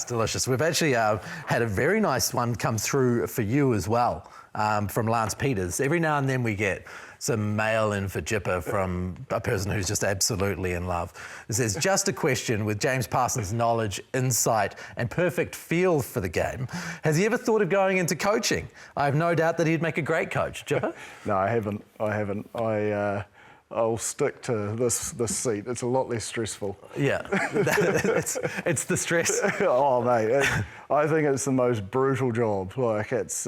delicious. We've actually had a very nice one come through for you as well from Lance Peters. Every now and then we get some mail in for JIPPA from a person who's just absolutely in love. It says, just a question, with James Parsons' knowledge, insight and perfect feel for the game, has he ever thought of going into coaching? I have no doubt that he'd make a great coach. JIPPA? No, I haven't. I'll stick to this seat. It's a lot less stressful. Yeah, it's the stress. Oh, mate, I think it's the most brutal job. Like, it's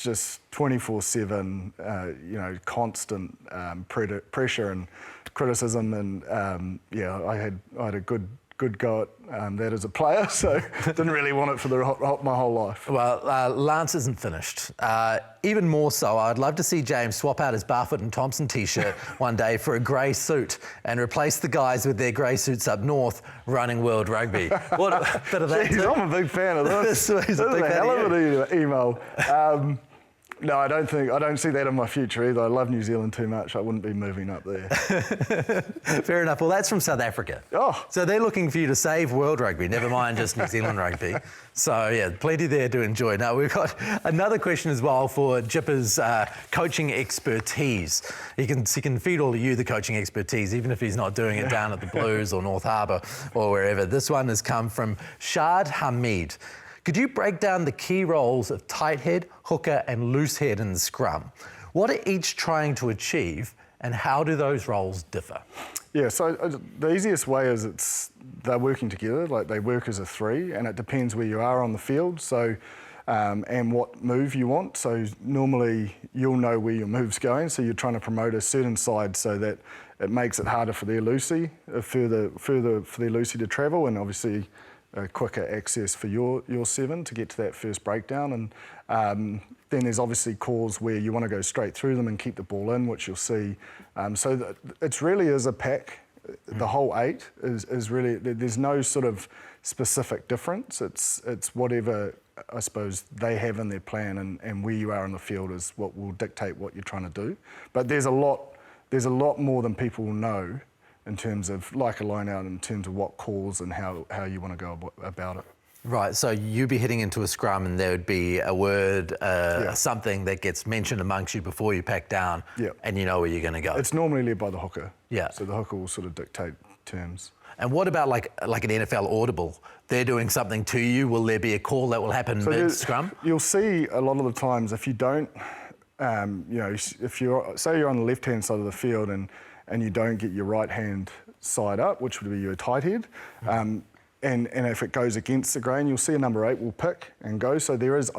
just 24/7, constant pressure and criticism. And I had a good go at that as a player, so didn't really want it for my whole life. Well, Lance isn't finished. Even more so, I'd love to see James swap out his Barfoot and Thompson t-shirt one day for a grey suit and replace the guys with their grey suits up north running World Rugby. What a bit of that. Jeez, I'm a big fan of this. This is a hell of an email. No, I don't see that in my future either. I love New Zealand too much. I wouldn't be moving up there. Fair enough. Well, that's from South Africa. Oh. So they're looking for you to save World Rugby, never mind just New Zealand rugby. So, yeah, plenty there to enjoy. Now, we've got another question as well for JIPPA's coaching expertise. He can feed all of you the coaching expertise, even if he's not doing it down at the Blues or North Harbour or wherever. This one has come from Shad Hamid. Could you break down the key roles of tight head, hooker and loose head in the scrum? What are each trying to achieve and how do those roles differ? Yeah, so the easiest way is they're working together, like they work as a 3, and it depends where you are on the field, so and what move you want. So normally you'll know where your move's going, so you're trying to promote a certain side so that it makes it harder for their Lucy, further for their Lucy to travel, and obviously quicker access for your 7 to get to that first breakdown. And then there's obviously calls where you want to go straight through them and keep the ball in, which you'll see. So it's really is a pack The whole 8 is really, there's no sort of specific difference. It's whatever, I suppose, they have in their plan, and where you are in the field is what will dictate what you're trying to do. But there's a lot more than people know in terms of, like a line out, in terms of what calls and how you want to go about it. Right, so you'd be heading into a scrum and there would be a word, something that gets mentioned amongst you before you pack down, and you know where you're going to go. It's normally led by the hooker. Yeah. So the hooker will sort of dictate terms. And what about like an NFL audible? They're doing something to you. Will there be a call that will happen mid-scrum? You'll see a lot of the times if you don't, if say you're on the left-hand side of the field and you don't get your right hand side up, which would be your tight head, and if it goes against the grain, you'll see a number 8 will pick and go. So there is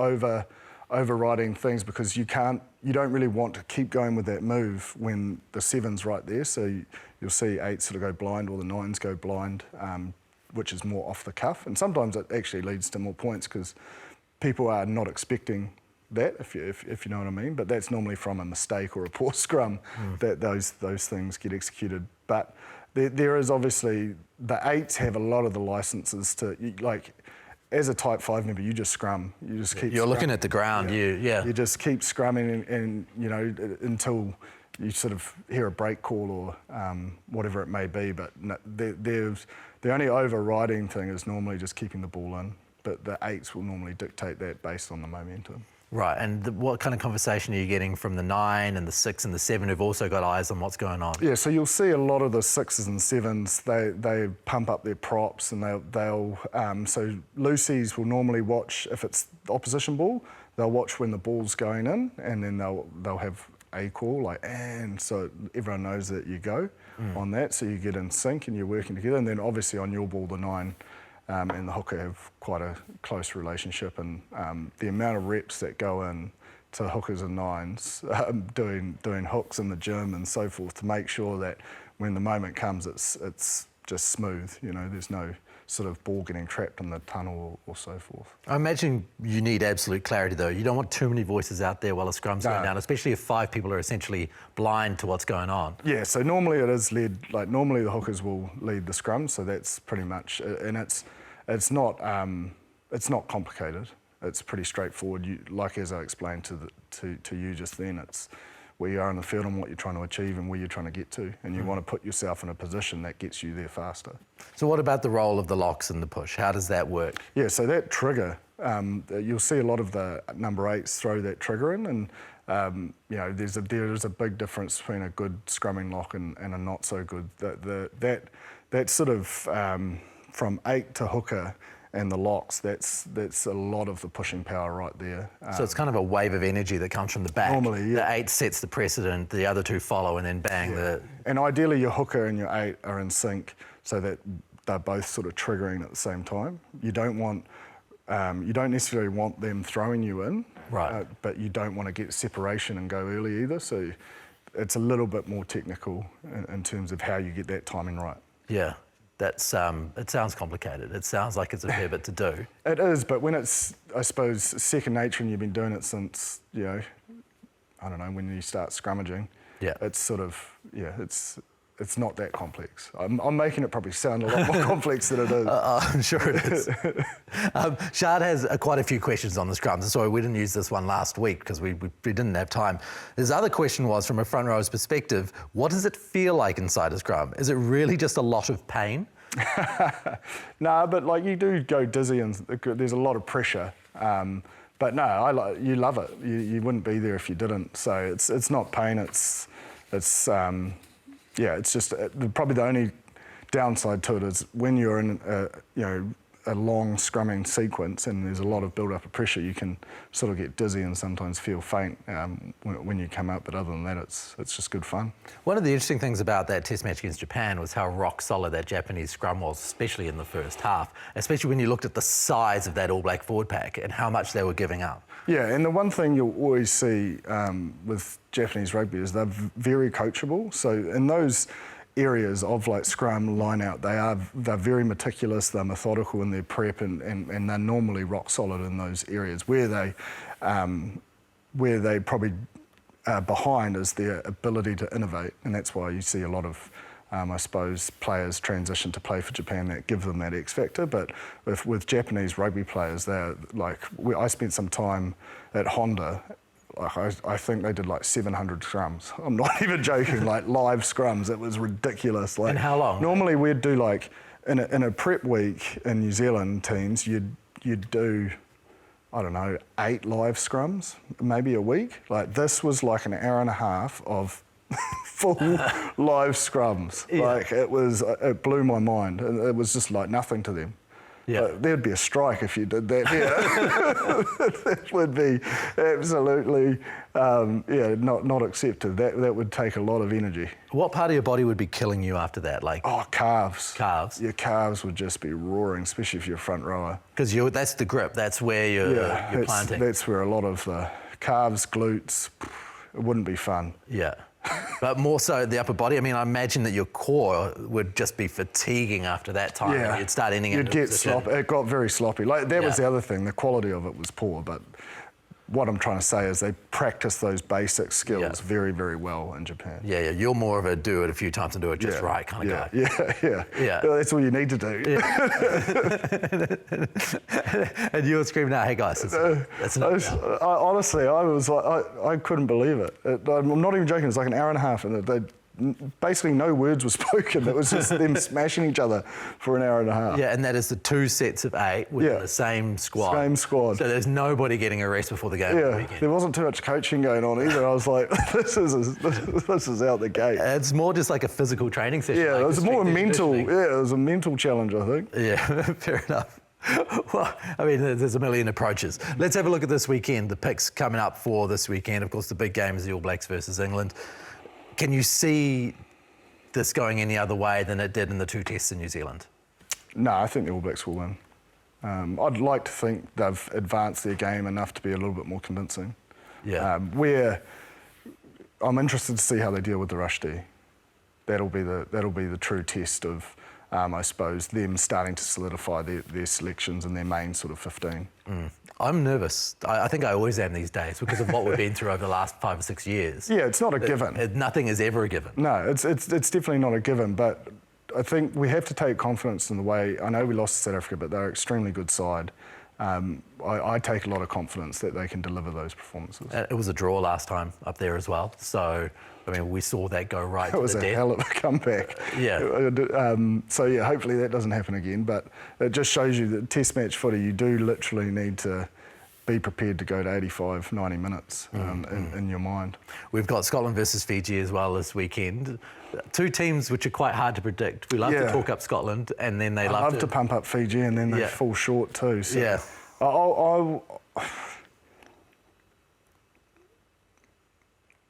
overriding things because you don't really want to keep going with that move when the 7's right there. So you'll see 8 sort of go blind or the 9s go blind, which is more off the cuff. And sometimes it actually leads to more points because people are not expecting that, if you know what I mean. But that's normally from a mistake or a poor scrum that those things get executed. But there is obviously, the 8s have a lot of the licenses to, like, as a Type 5 member, you just scrum. You just keep. You're looking at the ground. You just keep scrumming, and you know, until you sort of hear a break call or whatever it may be. But no, the only overriding thing is normally just keeping the ball in. But the 8s will normally dictate that based on the momentum. Right, and what kind of conversation are you getting from the 9 and the 6 and the 7 who've also got eyes on what's going on? Yeah, so you'll see a lot of the 6s and 7s, they pump up their props, and they'll so loosies will normally watch, if it's the opposition ball, they'll watch when the ball's going in, and then they'll have a call, like, and so everyone knows that you go on that, so you get in sync and you're working together. And then obviously on your ball, the 9 and the hooker have quite a close relationship, and the amount of reps that go in to hookers and 9s doing hooks in the gym and so forth to make sure that when the moment comes, it's just smooth. You know, there's no sort of ball getting trapped in the tunnel or so forth. I imagine you need absolute clarity though. You don't want too many voices out there while a scrum's going down, especially if 5 people are essentially blind to what's going on. Yeah, so normally it is led, like normally the hookers will lead the scrum, so that's pretty much, and it's not complicated. It's pretty straightforward. Like as I explained to you just then, it's where you are in the field and what you're trying to achieve and where you're trying to get to, and you want to put yourself in a position that gets you there faster. So what about the role of the locks and the push? How does that work? Yeah, so that trigger, you'll see a lot of the number 8s throw that trigger in, and you know, there is a big difference between a good scrumming lock and a not so good. That sort of from 8 to hooker and the locks, that's a lot of the pushing power right there. So it's kind of a wave of energy that comes from the back. Normally, yeah. The 8 sets the precedent, the other 2 follow, and then bang. Yeah. And ideally your hooker and your 8 are in sync so that they're both sort of triggering at the same time. You don't necessarily want them throwing you in, right? But you don't want to get separation and go early either. So it's a little bit more technical in terms of how you get that timing right. Yeah. That's, it sounds complicated. It sounds like it's a fair bit to do. It is, but when it's, I suppose, second nature and you've been doing it since, you know, I don't know, when you start scrummaging, it's sort of, it's not that complex. I'm making it probably sound a lot more complex than it is. I'm sure it is. Shard has quite a few questions on the scrums. Sorry, we didn't use this one last week because we didn't have time. His other question was, from a front row's perspective, what does it feel like inside a scrum? Is it really just a lot of pain? No, but like you do go dizzy and there's a lot of pressure. But no, you love it. You wouldn't be there if you didn't. So it's not pain. It's just probably the only downside to it is when you're in a long scrumming sequence and there's a lot of build-up of pressure, you can sort of get dizzy and sometimes feel faint when you come up. But other than that, it's just good fun. One of the interesting things about that test match against Japan was how rock solid that Japanese scrum was, especially in the first half, especially when you looked at the size of that All Black forward pack and how much they were giving up. Yeah, and the one thing you'll always see with Japanese rugby is they're very coachable. So in those areas of like scrum, line out, they're very meticulous, they're methodical in their prep, and they're normally rock solid in those areas. Where they probably are behind is their ability to innovate, and that's why you see a lot of I suppose, players transition to play for Japan that give them that X factor. But with Japanese rugby players, they're like, I spent some time at Honda. I think they did like 700 scrums. I'm not even joking, like live scrums. It was ridiculous. Like, and how long? Normally we'd do like, in a prep week in New Zealand teams, you'd do, I don't know, 8 live scrums, maybe a week. Like this was like an hour and a half of full live scrums. Yeah. Like it blew my mind. And it was just like nothing to them. Yeah. Like, there'd be a strike if you did that here. That would be absolutely, not accepted. That would take a lot of energy. What part of your body would be killing you after that? Like Calves. Calves? Your calves would just be roaring, especially if you're a front rower. Because that's the grip. That's where you're planting. That's where a lot of the calves, glutes, it wouldn't be fun. Yeah. But more so the upper body. I mean, I imagine that your core would just be fatiguing after that time. Yeah. You'd start ending You'd get sloppy. It got very sloppy. Like that was the other thing. The quality of it was poor. But what I'm trying to say is they practice those basic skills very, very well in Japan. Yeah. You're more of a do it a few times and do it just right kind of guy. Yeah. Well, that's all you need to do. Yeah. And you were screaming out, "Hey guys, that's enough." Honestly, I was like, I couldn't believe it. I'm not even joking. It was like an hour and a half, and basically no words were spoken. It was just them smashing each other for an hour and a half. Yeah, and that is the 2 sets of 8 within the same squad. Same squad. So there's nobody getting a rest before the game. Yeah, there wasn't too much coaching going on either. I was like, this is out the gate. It's more just like a physical training session. Yeah, like it was more mental. conditioning. Yeah, it was a mental challenge, I think. Yeah, fair enough. Well, I mean, there's a million approaches. Let's have a look at this weekend. The picks coming up for this weekend. Of course, the big game is the All Blacks versus England. Can you see this going any other way than it did in the 2 tests in New Zealand? No, I think the All Blacks will win. I'd like to think they've advanced their game enough to be a little bit more convincing. Yeah. I'm interested to see how they deal with the rush D. That'll be the true test of, I suppose, them starting to solidify their selections and their main sort of 15. I'm nervous. I think I always am these days because of what we've been through over the last 5 or 6 years. Yeah, it's not a given. Nothing is ever a given. No, it's definitely not a given, but I think we have to take confidence in the way. I know we lost to South Africa, but they're an extremely good side. I take a lot of confidence that they can deliver those performances. It was a draw last time up there as well, so I mean we saw that go right to the death. It was a hell of a comeback. Yeah. So yeah, hopefully that doesn't happen again. But it just shows you that Test match footy, you do literally need to be prepared to go to 85, 90 minutes in your mind. We've got Scotland versus Fiji as well this weekend. 2 teams which are quite hard to predict. We love to talk up Scotland, and then they love to pump up Fiji, and then they fall short too. So yeah.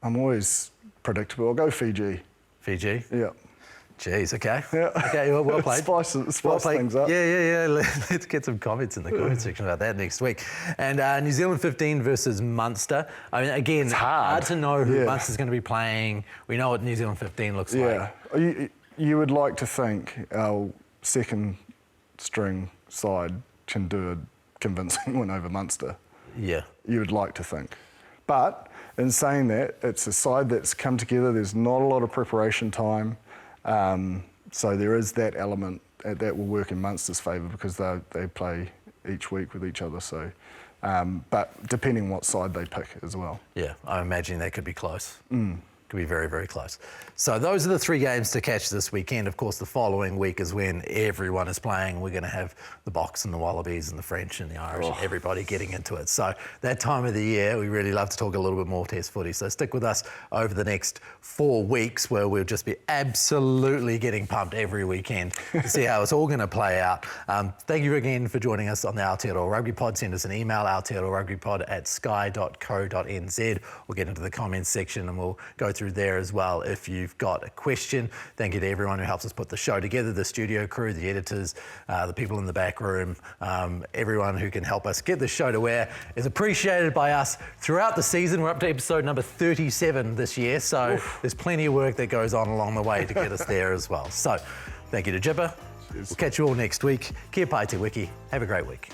I'm always predictable. I'll go Fiji. Fiji? Yeah. Jeez, okay. Yeah. Okay, well played. Spice things up. Yeah. Let's get some comments in the comment section about that next week. And New Zealand 15 versus Munster. I mean, again, it's hard to know who Munster's going to be playing. We know what New Zealand 15 looks like. Yeah. You would like to think our second string side can do a convincing win over Munster. Yeah. You would like to think. But in saying that, it's a side that's come together. There's not a lot of preparation time. So there is that element that will work in Munster's favour because they play each week with each other. So, but depending on what side they pick as well. Yeah, I imagine that could be close. Could be very, very close. So those are the 3 games to catch this weekend. Of course, the following week is when everyone is playing. We're going to have the Boks and the Wallabies and the French and the Irish and everybody getting into it. So that time of the year, we really love to talk a little bit more Test footy. So stick with us over the next 4 weeks where we'll just be absolutely getting pumped every weekend to see how it's all going to play out. Thank you again for joining us on the Aotearoa Rugby Pod. Send us an email, aotearoarugbypod@sky.co.nz. We'll get into the comments section and we'll go through there as well if you've got a question. Thank you to everyone who helps us put the show together, the studio crew, the editors, the people in the back room, everyone who can help us get the show to air is appreciated by us throughout the season. We're up to episode number 37 this year, so there's plenty of work that goes on along the way to get us there as well. So thank you to JIPPA. We'll catch you all next week. Kia pai te wiki. Have a great week.